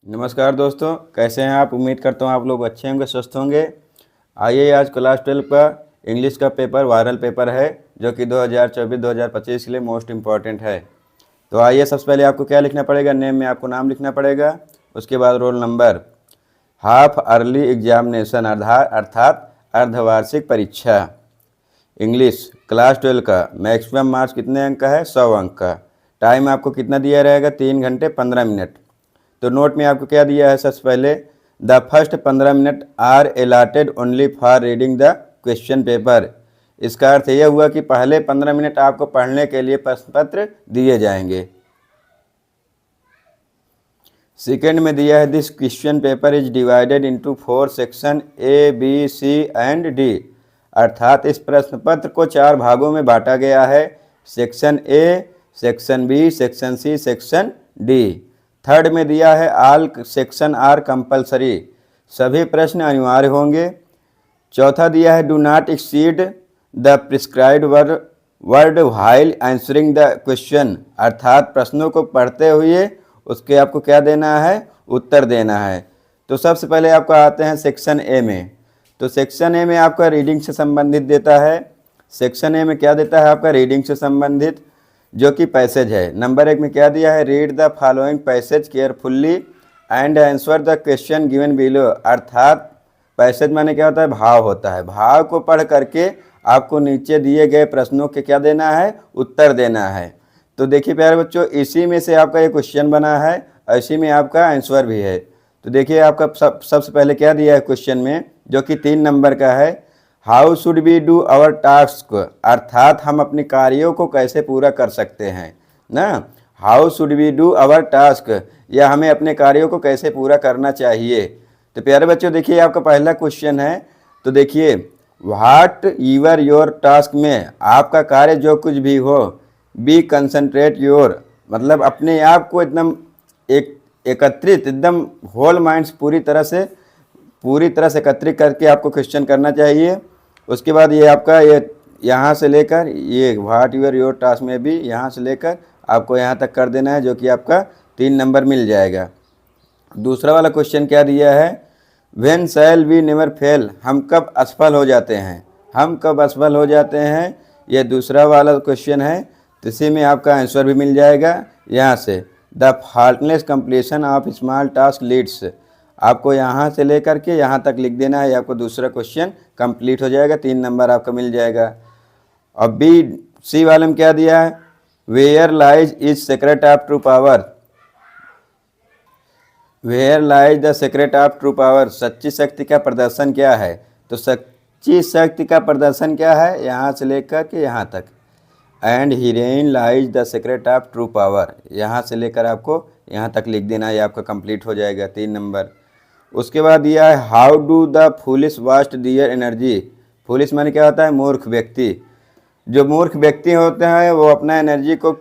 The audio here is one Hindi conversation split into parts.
नमस्कार दोस्तों, कैसे हैं आप। उम्मीद करता हूं आप लोग अच्छे होंगे, स्वस्थ होंगे। आइए, आज क्लास 12 का इंग्लिश का पेपर वायरल पेपर है जो कि 2024-2025 के लिए मोस्ट इम्पॉर्टेंट है। तो आइए, सबसे पहले आपको क्या लिखना पड़ेगा, नेम में आपको नाम लिखना पड़ेगा। उसके बाद roll number, half early examination अर्थात अर्धवार्षिक परीक्षा। इंग्लिश क्लास 12 का मैक्सिमम मार्क्स कितने अंक का है, 100 अंक का। टाइम आपको कितना दिया रहेगा, 3 घंटे 15 मिनट। तो नोट में आपको क्या दिया है, सबसे पहले the first 15 minute are allotted only for reading the question paper. इसका अर्थ यह हुआ कि पहले 15 मिनट आपको पढ़ने के लिए प्रश्न पत्र दिए जाएंगे। सेकेंड में दिया है this question paper is divided into 4 section A B C and D. अर्थात इस प्रश्न पत्र को 4 भागों में बांटा गया है, section A, section B, section C, section D. Third में दिया है ऑल सेक्शन आर कंपलसरी, सभी प्रश्न अनिवार्य होंगे। चौथा दिया है do not exceed the prescribed word while answering the question. अर्थात प्रश्नों को पढ़ते हुए उसके आपको क्या देना है, उत्तर देना है। तो सबसे पहले आपको आते हैं सेक्शन ए में। तो सेक्शन ए में आपका रीडिंग से संबंधित देता है। सेक्शन ए में क्या देता है आपका, रीडिंग से संबंधित, जो कि पैसेज है। नंबर 1 में क्या दिया है, read the following passage carefully and answer the question given below. अर्थात पैसेज माने क्या होता है, भाव होता है। भाव को पढ़ करके आपको नीचे दिए गए प्रश्नों के क्या देना है, उत्तर देना है। तो देखिए प्यारे बच्चों, इसी में से आपका ये क्वेश्चन बना है, इसी में आपका आंसर भी है। तो देखिए आपका सबसे पहले क्या दिया है क्वेश्चन में, जो कि 3 नंबर का है, how should we do our task. अर्थात हम अपने कार्यों को कैसे पूरा कर सकते हैं ना। How should we do our task, या हमें अपने कार्यों को कैसे पूरा करना चाहिए। तो प्यारे बच्चों देखिए आपका पहला क्वेश्चन है। तो देखिए व्हाट यूर योर टास्क में आपका कार्य जो कुछ भी हो, बी कंसंट्रेट योर, मतलब अपने आप को एकदम एकत्रित, एकदम होल माइंड्स पूरी तरह से एकत्रित करके आपको क्वेश्चन करना चाहिए। उसके बाद ये आपका ये यहाँ से लेकर ये व्हाट यूर योर टास्क में भी यहाँ से लेकर आपको यहाँ तक कर देना है, जो कि आपका 3 नंबर मिल जाएगा। दूसरा वाला क्वेश्चन क्या दिया है, when shall we never fail, हम कब असफल हो जाते हैं, हम कब असफल हो जाते हैं, ये दूसरा वाला क्वेश्चन है। तो इसी में आपका आंसर भी मिल जाएगा यहाँ से, the faultless completion of small task leads. आपको यहाँ से लेकर के यहाँ तक लिख देना है, आपको दूसरा क्वेश्चन कंप्लीट हो जाएगा, 3 नंबर आपका मिल जाएगा। और बी सी वाले में क्या दिया है, where lies is secret of true power, where lies the secret of true power, सच्ची शक्ति का प्रदर्शन क्या है। तो सच्ची शक्ति का प्रदर्शन क्या है, यहाँ से लेकर के यहाँ तक। And Hiren lies the secret of true power, यहाँ से लेकर आपको यहाँ तक लिख देना है, आपका कंप्लीट हो जाएगा, 3 नंबर। उसके बाद दिया है how do the foolish waste their energy. Foolish माने क्या होता है, मूर्ख व्यक्ति। जो मूर्ख व्यक्ति होते हैं वो अपना एनर्जी को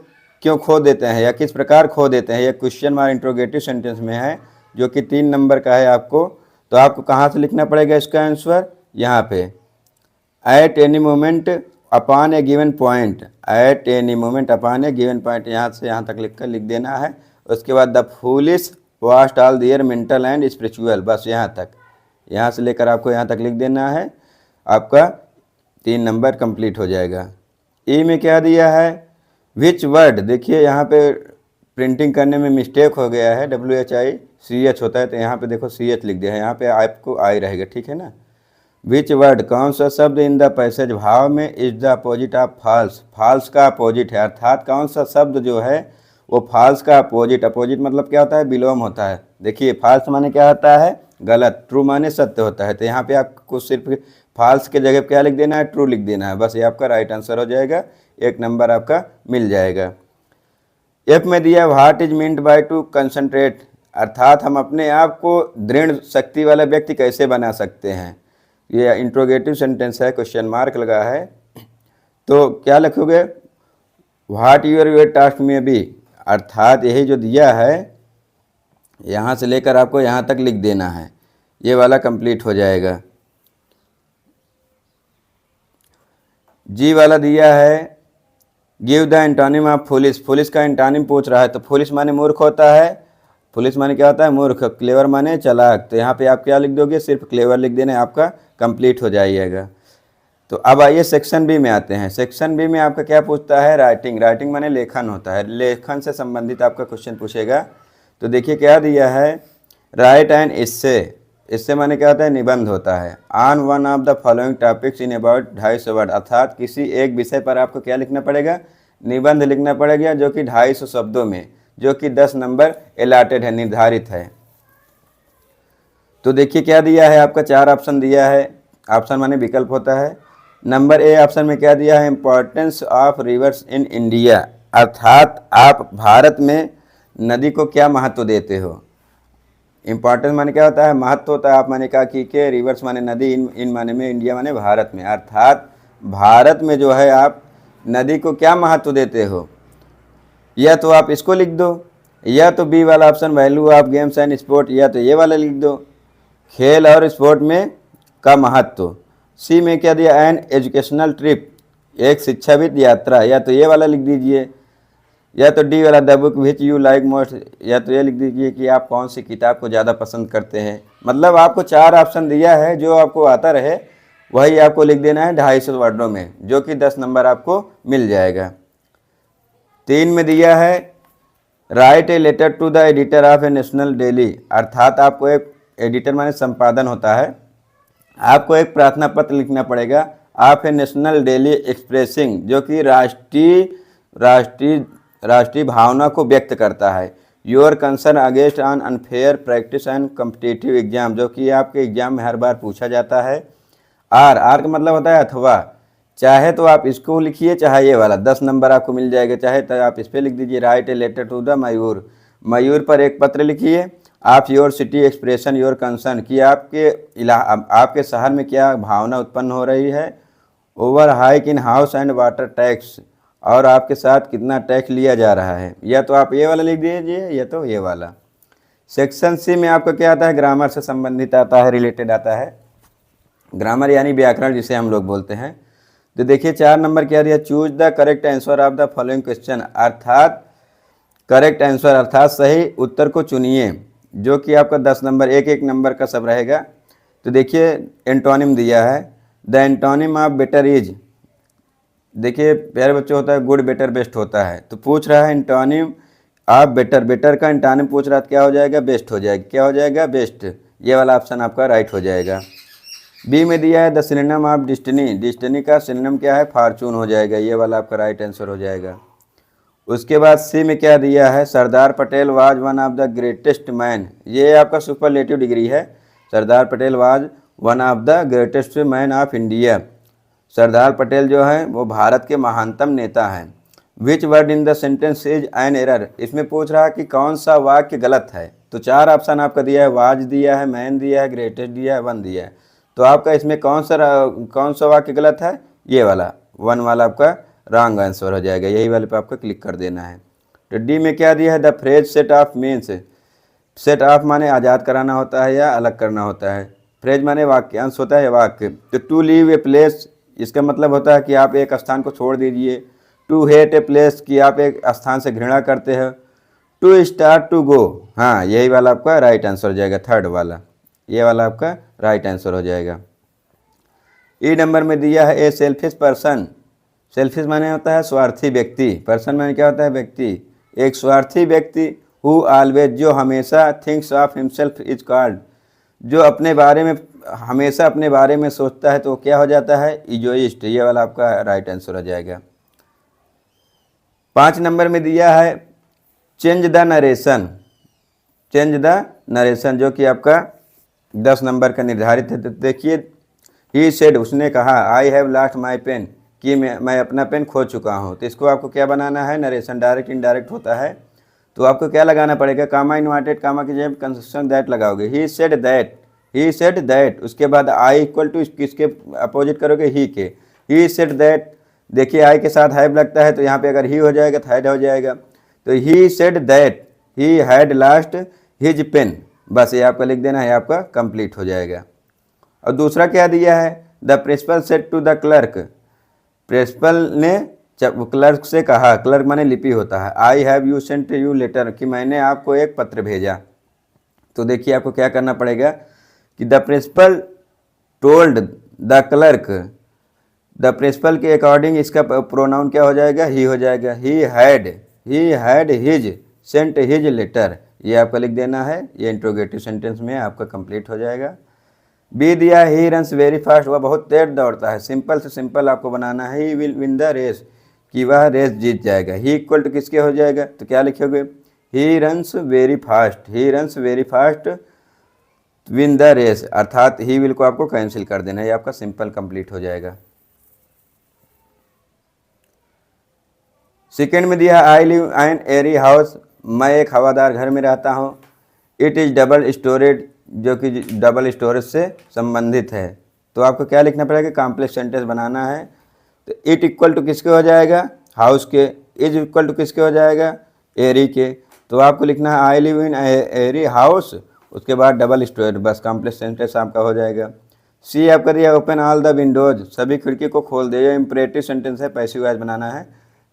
क्यों खो देते हैं, या किस प्रकार खो देते हैं। यह क्वेश्चन हमारे इंट्रोगेटिव सेंटेंस में है, जो कि 3 नंबर का है आपको। तो आपको कहाँ से लिखना पड़ेगा इसका आंसर, यहाँ पे, at any moment upon a given point, at any moment upon a given point, यहाँ से यहाँ तक लिख देना है। उसके बाद the foolish waste all their mental and spiritual, बस यहाँ तक, यहाँ से लेकर आपको यहाँ तक लिख देना है, आपका 3 नंबर कंप्लीट हो जाएगा। ई में क्या दिया है, विच वर्ड, देखिए यहाँ पे प्रिंटिंग करने में मिस्टेक हो गया है, WHICH होता है, तो यहाँ पे देखो CH लिख दिया है, यहाँ पे आपको आई रहेगा, ठीक है ना। विच वर्ड, कौन सा शब्द इन द पैसेज भाव में is the opposite of false, false का अपोजिट है। अर्थात कौन सा शब्द जो है वो फॉल्स का अपोजिट, अपोजिट मतलब क्या होता है, विलोम होता है। देखिए फॉल्स माने क्या होता है, गलत, ट्रू माने सत्य होता है। तो यहाँ पे आपको सिर्फ फॉल्स के जगह क्या लिख देना है, ट्रू लिख देना है, बस ये आपका राइट आंसर हो जाएगा, 1 नंबर आपका मिल जाएगा। एफ में दिया what is meant by two concentrate, अर्थात हम अपने आप को दृढ़ शक्ति वाला व्यक्ति कैसे बना सकते हैं। ये इंट्रोगेटिव सेंटेंस है, क्वेश्चन मार्क लगा है। तो क्या लिखोगे, व्हाट यूर टास्क में बी, अर्थात यही जो दिया है यहाँ से लेकर आपको यहाँ तक लिख देना है, ये वाला कंप्लीट हो जाएगा। जी वाला दिया है give the antonym of foolish, foolish का एंटोनिम पूछ रहा है। तो फुलिश माने मूर्ख होता है, फुलिश माने क्या होता है, मूर्ख। क्लेवर माने चालाक। तो यहाँ पे आप क्या लिख दोगे, सिर्फ क्लेवर लिख देना, आपका कंप्लीट हो जाइएगा। तो अब आइए सेक्शन बी में आते हैं। सेक्शन बी में आपका क्या पूछता है, राइटिंग। राइटिंग माने लेखन होता है, लेखन से संबंधित आपका क्वेश्चन पूछेगा। तो देखिए क्या दिया है, राइट एंड इससे। इससे माने क्या होता है, निबंध होता है। On one of the following topics in about 250 word, अर्थात किसी एक विषय पर आपको क्या लिखना पड़ेगा, निबंध लिखना पड़ेगा, जो कि 250 शब्दों में, जो कि 10 नंबर अलॉटेड है, निर्धारित है। तो देखिए क्या दिया है, आपका 4 ऑप्शन दिया है। ऑप्शन माने विकल्प होता है। नंबर ए ऑप्शन में क्या दिया है, importance of reverse in India, अर्थात आप भारत में नदी को क्या महत्व देते हो। इंपॉर्टेंस माने क्या होता है, महत्व होता है। आप माने कहा कि के, रिवर्स माने नदी, इन माने में, इंडिया माने भारत में, अर्थात भारत में जो है आप नदी को क्या महत्व देते हो। या तो आप इसको लिख दो, या तो बी वाला option value of games and sport, या तो ये वाला लिख दो, खेल और स्पोर्ट में का महत्व। सी में क्या दिया, एन एजुकेशनल ट्रिप, एक शिक्षाविद यात्रा, या तो ये वाला लिख दीजिए। या तो डी वाला the book which you like most, या तो ये लिख दीजिए कि आप कौन सी किताब को ज़्यादा पसंद करते हैं। मतलब आपको 4 ऑप्शन दिया है, जो आपको आता रहे वही आपको लिख देना है 250 वर्डों में, जो कि 10 नंबर आपको मिल जाएगा। 3 में दिया है write a letter to the editor of a national daily, अर्थात आपको एक एडिटर माने संपादन होता है, आपको एक प्रार्थना पत्र लिखना पड़ेगा of a national daily expressing, जो कि राष्ट्रीय भावना को व्यक्त करता है। Your concern against on unfair practice and competitive exam, जो कि आपके एग्जाम में हर बार पूछा जाता है। आर का मतलब होता है अथवा, चाहे तो आप इसको लिखिए, चाहे ये वाला, 10 नंबर आपको मिल जाएगा। चाहे तो आप इस पर लिख दीजिए write a letter to the mayor, mayor पर एक पत्र लिखिए। आप your city expression your concern, कि आपके शहर में क्या भावना उत्पन्न हो रही है। Over hike in house and water tax, और आपके साथ कितना टैक्स लिया जा रहा है। या तो आप ये वाला लिख दीजिए, या तो ये वाला। सेक्शन सी में आपका क्या आता है, ग्रामर से संबंधित आता है, रिलेटेड आता है। ग्रामर यानी व्याकरण जिसे हम लोग बोलते हैं। तो देखिए 4 नंबर क्या दिया, choose the correct answer of the following question, अर्थात करेक्ट आंसर अर्थात सही उत्तर को चुनिए, जो कि आपका 10 नंबर, एक नंबर का सब रहेगा। तो देखिए एंटोनिम दिया है, the antonym of better is, देखिए प्यारे बच्चों होता है गुड, बेटर, बेस्ट होता है। तो पूछ रहा है एंटोनिम ऑफ बेटर, बेटर का एंटोनिम पूछ रहा है, क्या हो जाएगा, बेस्ट हो जाएगा। क्या हो जाएगा, बेस्ट। ये वाला ऑप्शन आपका राइट हो जाएगा। बी में दिया है the synonym of destiny, destiny का सिनोनिम क्या है, फॉर्चून हो जाएगा। ये वाला आपका राइट आंसर हो जाएगा। उसके बाद सी में क्या दिया है, Sardar Patel was one of the greatest man, ये आपका सुपरलेटिव डिग्री है। Sardar Patel was one of the greatest man of India, Sardar Patel जो है वो भारत के महानतम नेता हैं। Which word in the sentence is an error, इसमें पूछ रहा है कि कौन सा वाक्य गलत है। तो 4 ऑप्शन आपका दिया है, वाज दिया है, मैन दिया है, ग्रेटेस्ट दिया है, वन दिया है। तो आपका इसमें कौन सा वाक्य गलत है, ये वाला, वन वाला आपका रॉन्ग आंसर हो जाएगा। यही वाले पे आपको क्लिक कर देना है। तो डी में क्या दिया है, the phrase set of means, set of माने आज़ाद कराना होता है या अलग करना होता है। फ्रेज माने वाक्यांश होता है, वाक्य। तो टू लीव ए प्लेस, इसका मतलब होता है कि आप एक स्थान को छोड़ दीजिए। टू हेट ए प्लेस, कि आप एक स्थान से घृणा करते हो। टू स्टार्ट टू गो, हाँ यही वाला आपका राइट आंसर हो जाएगा, थर्ड वाला, ये वाला आपका राइट आंसर हो जाएगा। ई नंबर में दिया है ए सेल्फिश पर्सन, सेल्फिश माने होता है स्वार्थी व्यक्ति, पर्सन माने क्या होता है, व्यक्ति। एक स्वार्थी व्यक्ति, हु ऑलवेज, जो हमेशा, thinks of himself is called, जो अपने बारे में हमेशा अपने बारे में सोचता है तो क्या हो जाता है, इगोइस्ट। ये वाला आपका राइट आंसर हो जाएगा। 5 नंबर में दिया है change the narration, change the narration, जो कि आपका 10 नंबर का निर्धारित है। तो देखिए ही सेड, उसने कहा, I have lost my pen, कि मैं अपना पेन खो चुका हूँ। तो इसको आपको क्या बनाना है, नरेशन, डायरेक्ट इनडायरेक्ट होता है। तो आपको क्या लगाना पड़ेगा, कामा इन्वर्टेड कामा की जगह कंजंक्शन दैट लगाओगे। ही said that, he said that, उसके बाद आई इक्वल टू किसके अपोजिट करोगे, ही के। ही सेड दैट, देखिए आई के साथ हैव लगता है, तो यहाँ पे अगर ही हो जाएगा तो हैड हो जाएगा। तो he said that he had lost his pen, बस ये आपका लिख देना है, आपका कंप्लीट हो जाएगा। और दूसरा क्या दिया है, the principal said to the clerk, principal ने क्लर्क से कहा, क्लर्क माने लिपि होता है। I have you sent you letter, कि मैंने आपको एक पत्र भेजा। तो देखिए आपको क्या करना पड़ेगा कि the principal told the clerk, the principal के अकॉर्डिंग इसका प्रोनाउन क्या हो जाएगा, ही हो जाएगा। He had his sent his letter, ये आपका लिख देना है, ये इंट्रोगेटिव सेंटेंस में आपका कंप्लीट हो जाएगा। बी दिया ही रन्स वेरी फास्ट, वह बहुत तेज दौड़ता है। सिंपल से सिंपल आपको बनाना है, he will win the race, कि वह रेस जीत जाएगा। ही इक्वल टू किसके हो जाएगा, तो क्या लिखोगे, he runs very fast win the race, अर्थात ही विल को आपको कैंसिल कर देना है, ये आपका सिंपल कंप्लीट हो जाएगा। सेकेंड में दिया I live an airy house, मैं एक हवादार घर में रहता हूँ। इट इज़ डबल स्टोरेज, जो कि डबल स्टोरेज से संबंधित है। तो आपको क्या लिखना पड़ेगा, कॉम्प्लेक्स सेंटेंस बनाना है। तो इट इक्वल टू किसके हो जाएगा, हाउस के। इज इक्वल टू किसके हो जाएगा, एरी के। तो आपको लिखना है I live in eri house, उसके बाद डबल स्टोरेज, बस कॉम्प्लेक्स सेंटेंस आपका हो जाएगा। सी आपका दिया ओपन ऑल द विंडोज, सभी खिड़की को खोल दे, ये इंपरेटिव सेंटेंस है, पैसिव वॉइस बनाना है।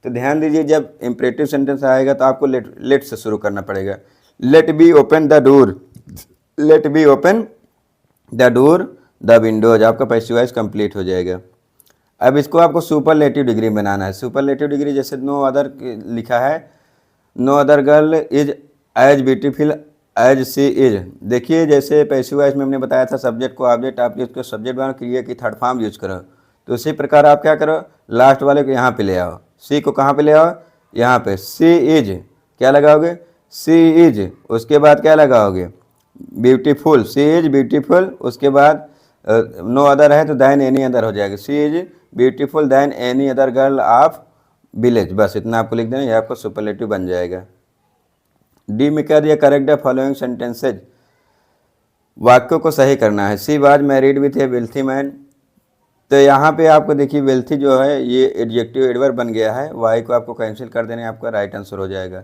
तो ध्यान दीजिए, जब इंपरेटिव सेंटेंस आएगा तो आपको लेट से शुरू करना पड़ेगा। Let be open the door, let be open the door the windows, आपका पैसिव वॉइस कंप्लीट हो जाएगा। अब इसको आपको सुपरलेटिव डिग्री बनाना है। सुपरलेटिव डिग्री जैसे नो अदर लिखा है, no other girl is as beautiful as she is. देखिए जैसे पैसिव वॉइस में हमने बताया था सब्जेक्ट को ऑब्जेक्ट, आप इसको सब्जेक्ट बनाओ, क्रिया की थर्ड फॉर्म यूज करो। तो उसी प्रकार आप क्या करो, लास्ट वाले को यहाँ पे ले आओ, सी को कहाँ पे ले आओ, यहाँ पे। सी इज क्या लगाओगे, सी इज, उसके बाद क्या लगाओगे, ब्यूटीफुल, सी इज ब्यूटीफुल, उसके बाद नो अदर है तो दैन एनी अदर हो जाएगा। She is beautiful than any other girl of village, बस इतना आपको लिख देना, ये आपको सुपरलेटिव बन जाएगा। डी में क्या दिया, करेक्ट द फॉलोइंग सेंटेंसेज, वाक्यों को सही करना है। She was married with A wealthy man, तो यहाँ पे आपको देखिए वेल्थी जो है ये एडजेक्टिव एडवर्ब बन गया है, वाई को आपको कैंसिल कर देना है, आपका राइट आंसर हो जाएगा।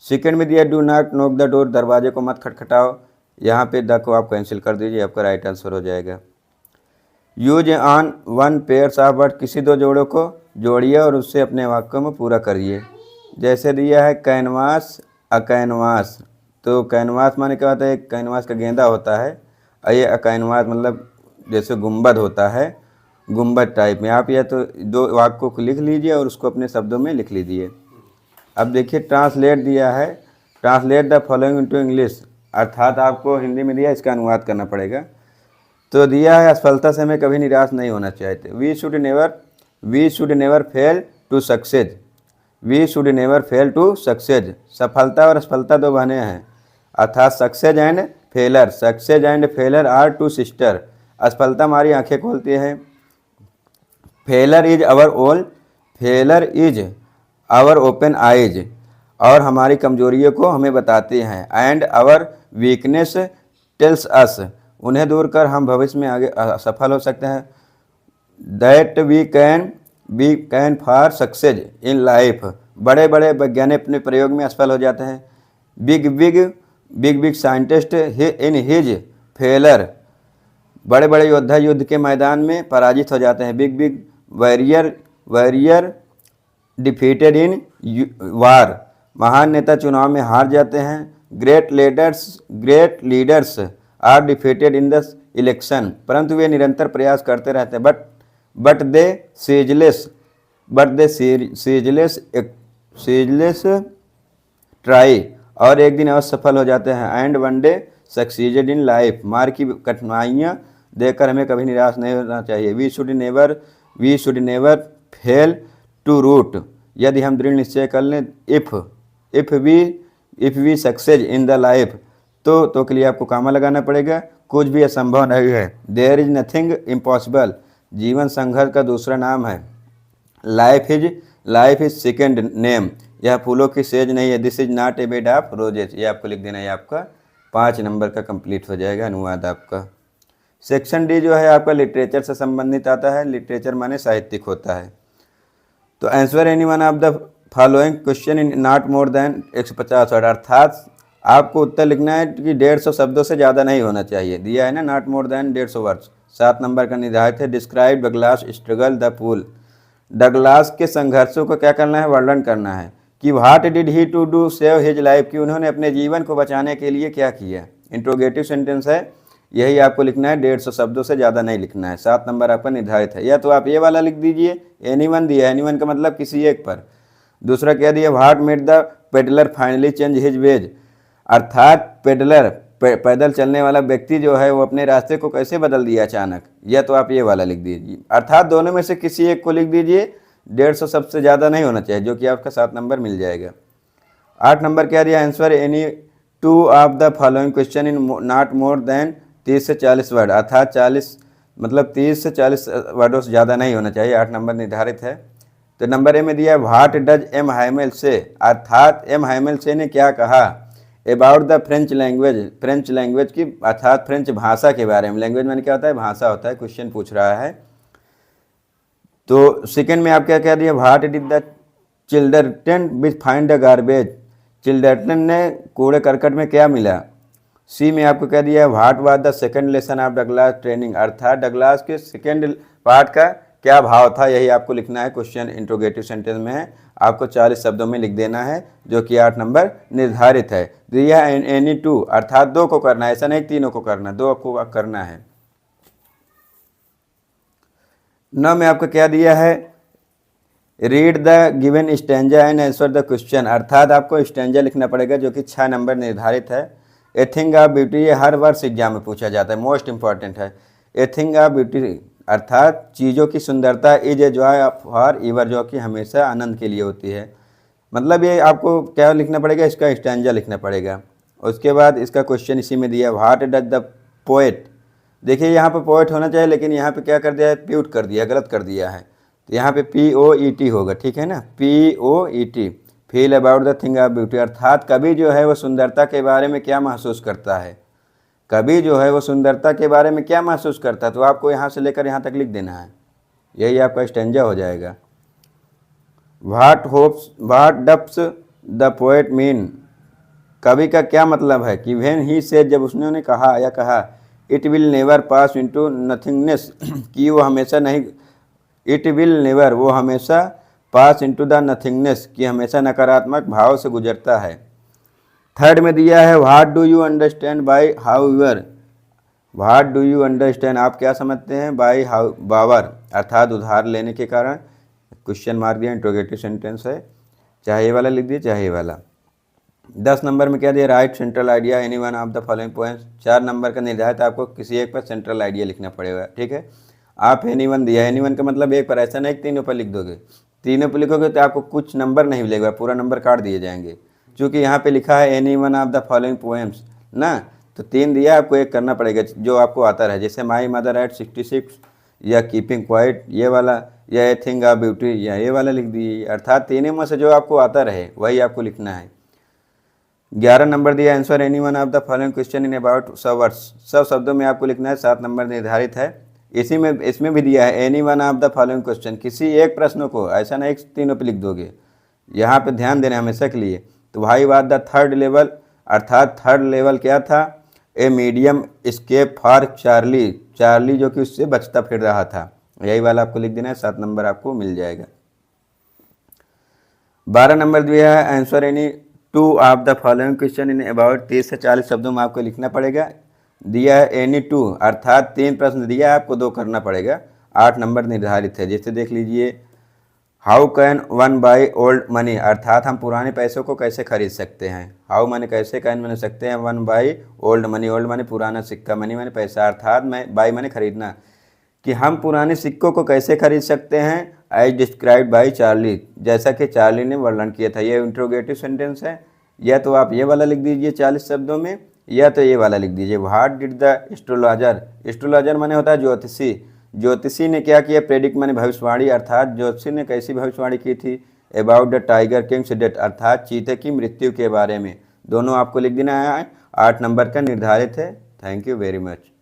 सेकंड में दिया do not knock the door, दरवाजे को मत खटखटाओ, यहाँ पे द को आप कैंसिल कर दीजिए, आपका राइट आंसर हो जाएगा। Use on one pairs of word, किसी दो जोड़ों को जोड़िए और उससे अपने वाक्यों में पूरा करिए। जैसे दिया है कैनवास अ कैनवास, तो कैनवास माने क्या होता है, एक कैनवास का गेंदा होता है, और ये कैनवास मतलब जैसे गुंबद होता है, गुंबद टाइप में। आप या तो दो वाक्यों को लिख लीजिए और उसको अपने शब्दों में लिख लीजिए। अब देखिए ट्रांसलेट दिया है, translate the following into English, अर्थात आपको हिंदी में दिया इसका अनुवाद करना पड़ेगा। तो दिया है असफलता से हमें कभी निराश नहीं होना चाहिए। We should never fail to succeed, we should never fail to succeed, सफलता और असफलता दो बहनें हैं, अर्थात success and failure are two sister. असफलता हमारी आंखें खोलती है, failure is our open eyes, और हमारी कमजोरियों को हमें बताती हैं। And our weakness tells us, उन्हें दूर कर हम भविष्य में आगे सफल हो सकते हैं। That we can for success in life, बड़े बड़े वैज्ञानिक अपने प्रयोग में असफल हो जाते हैं। Big scientist in his failure, बड़े बड़े योद्धा युद्ध के मैदान में पराजित हो जाते हैं। Big warrior defeated in war, महान नेता चुनाव में हार जाते हैं। Great leaders are defeated in the election, परंतु वे निरंतर प्रयास करते रहते हैं। बट दे सीजलेस ट्राई, और एक दिन अवश्य सफल हो जाते हैं। And one day succeeded in life, मार की कठिनाइयाँ देखकर हमें कभी निराश नहीं होना चाहिए। We should never fail to root, यदि हम दृढ़ निश्चय कर लें। If we success in the life, तो के लिए आपको कामा लगाना पड़ेगा, कुछ भी असंभव नहीं है। देयर इज नथिंग इम्पॉसिबल, जीवन संघर्ष का दूसरा नाम है। लाइफ इज सेकेंड नेम, यह फूलों की सेज नहीं है। This is not a bed of roses, ये आपको लिख देना है, आपका 5 नंबर का कंप्लीट हो जाएगा अनुवाद आपका। सेक्शन डी जो है आपका लिटरेचर से संबंधित आता है, लिटरेचर माने साहित्यिक होता है। तो answer any one of the following question in not more than 150 word, अर्थात आपको उत्तर लिखना है कि 150 शब्दों से ज़्यादा नहीं होना चाहिए। दिया है ना not more than 150 words, 7 number का निर्धारित है। Describe Douglas struggle the pool, Douglas के संघर्षों को क्या करना है, वर्णन करना है। कि what did he to do save his life, कि उन्होंने अपने जीवन को बचाने के लिए क्या किया। इंट्रोगेटिव सेंटेंस है, यही आपको लिखना है, 150 शब्दों से ज़्यादा नहीं लिखना है। 7 नंबर आपका निर्धारित है। या तो आप ये वाला लिख दीजिए, एनीवन दिया, एनीवन का मतलब किसी एक पर। दूसरा क्या दिया, what made the peddler finally change his veg, अर्थात पेडलर पैदल चलने वाला व्यक्ति जो है वो अपने रास्ते को कैसे बदल दिया अचानक। या तो आप ये वाला लिख दीजिए, अर्थात दोनों में से किसी एक को लिख दीजिए, 150 शब्द से ज़्यादा नहीं होना चाहिए, जो कि आपका 7 नंबर मिल जाएगा। 8 नंबर क्या दिया, answer any 2 of the following question in not more than 30 से 40 वर्ड, अर्थात 40 मतलब 30 से 40 वर्डों से ज़्यादा नहीं होना चाहिए। 8 नंबर निर्धारित है। तो नंबर ए में दिया व्हाट डज एम हाइमेल से, अर्थात एम हाइमेल से ने क्या कहा about the French language, French language की अर्थात फ्रेंच भाषा के बारे में। लैंग्वेज मैंने क्या होता है, भाषा होता है, क्वेश्चन पूछ रहा है। तो सेकंड में आप क्या कह दिया, what did the children which find the garbage, children ने कूड़े करकट में क्या मिला। सी में आपको कह दिया what was the second lesson of Douglas training, अर्थात डगलास के सेकंड पार्ट का क्या भाव था, यही आपको लिखना है। क्वेश्चन इंट्रोगेटिव सेंटेंस में है, आपको 40 शब्दों में लिख देना है, जो कि 8 नंबर निर्धारित है। दिया एनी 2, अर्थात 2 को करना है, ऐसा नहीं 3 को करना, 2 को करना है। 9 में आपको क्या दिया है, read the given stanza and answer the question, अर्थात आपको स्टैंजा लिखना पड़ेगा, जो कि 6 नंबर निर्धारित है। ए थिंग ऑफ ब्यूटी, ये हर वर्ष एग्जाम में पूछा जाता है, मोस्ट इंपॉर्टेंट है। ए थिंग ऑफ ब्यूटी अर्थात चीज़ों की सुंदरता इज ए जॉय फॉर ईवर, जो कि हमेशा आनंद के लिए होती है। मतलब ये आपको क्या लिखना पड़ेगा, इसका स्टैंजा लिखना पड़ेगा। उसके बाद इसका क्वेश्चन इसी में दिया, व्हाट डज द पोएट, देखिए यहाँ पे पोएट होना चाहिए, लेकिन यहाँ पे क्या कर दिया है, प्यूट कर दिया, गलत कर दिया है। तो यहाँ पे POET होगा, ठीक है ना, POET, feel about the thing of beauty, अर्थात कभी जो है वो सुंदरता के बारे में क्या महसूस करता है, कभी जो है वो सुंदरता के बारे में क्या महसूस करता है। तो आपको यहाँ से लेकर यहाँ तक लिख देना है, यही आपका स्टैंजा हो जाएगा। What dubs the poet mean, कवि का क्या मतलब है, कि व्हेन ही सेड, जब उसने कहा या कहा, it will never pass into nothingness, कि वो हमेशा नहीं, इट विल नेवर, वो हमेशा, पास इनटू द नथिंगनेस, कि हमेशा नकारात्मक भाव से गुजरता है। थर्ड में दिया है what do you understand by however, what do you understand, आप क्या समझते हैं, बाय बावर, अर्थात उधार लेने के कारण। क्वेश्चन मार्क दिया, इंट्रोगेटिव सेंटेंस है, चाहे ये वाला लिख दिए चाहे ये वाला। 10 नंबर में क्या दिया, right central idea any one of the following points, 4 number का निर्धारित, आपको किसी एक पर सेंट्रल आइडिया लिखना पड़ेगा, ठीक है। आप एनी वन दिया, एनी वन का मतलब एक पर, ऐसा नहीं 3 पर लिख दोगे, 3 पर लिखोगे तो आपको कुछ नंबर नहीं मिलेगा, पूरा नंबर काट दिए जाएंगे। चूँकि यहाँ पे लिखा है any one of the following poems ना, तो 3 दिया, आपको एक करना पड़ेगा जो आपको आता रहे, जैसे माई मदर एट 66, या कीपिंग क्वाइट ये वाला, या ए थिंग ऑफ ब्यूटी, या ये वाला लिख दीजिए, अर्थात 3 में से जो आपको आता रहे वही आपको लिखना है। 11 नंबर दिया, answer any one of the following question in about 100 words, 100 शब्दों में आपको लिखना है। 7 नंबर निर्धारित है। इसमें भी दिया है any one of the following question, किसी एक प्रश्न को, ऐसा नहीं 3 पे लिख दोगे, यहाँ पे ध्यान देना हमेशा के लिए। तो भाई बात द थर्ड लेवल, अर्थात थर्ड लेवल क्या था, a medium escape for Charlie, Charlie जो कि उससे बचता फिर रहा था, यही वाला आपको लिख देना है। 7 नंबर आपको मिल जाएगा। 12 नंबर दिया है, answer any 2 of the following question in about 30 से 40 शब्दों में आपको लिखना पड़ेगा। दिया है एनी 2, अर्थात 3 प्रश्न दिया है, आपको 2 करना पड़ेगा। 8 नंबर निर्धारित है। जैसे देख लीजिए, how can one by old money, अर्थात हम पुराने पैसों को कैसे खरीद सकते हैं। हाउ माने कैसे, कैन माने सकते हैं, one by old money, old माने पुराना सिक्का, मनी माने पैसा, अर्थात मैं बाई माने खरीदना, कि हम पुराने सिक्कों को कैसे खरीद सकते हैं, एज डिस्क्राइब्ड बाई चार्ली, जैसा कि चार्ली ने वर्णन किया था। ये इंट्रोगेटिव सेंटेंस है, या तो आप ये वाला लिख दीजिए 40 शब्दों में, या तो ये वाला लिख दीजिए। What did the astrologer, astrologer माने होता है ज्योतिषी, ज्योतिषी ने क्या किया, प्रेडिक्ट माने भविष्यवाणी, अर्थात ज्योतिषी ने कैसी भविष्यवाणी की थी, about the tiger Kings death, अर्थात चीते की मृत्यु के बारे में। दोनों आपको लिख देना है। 8 नंबर का निर्धारित है। Thank you very much.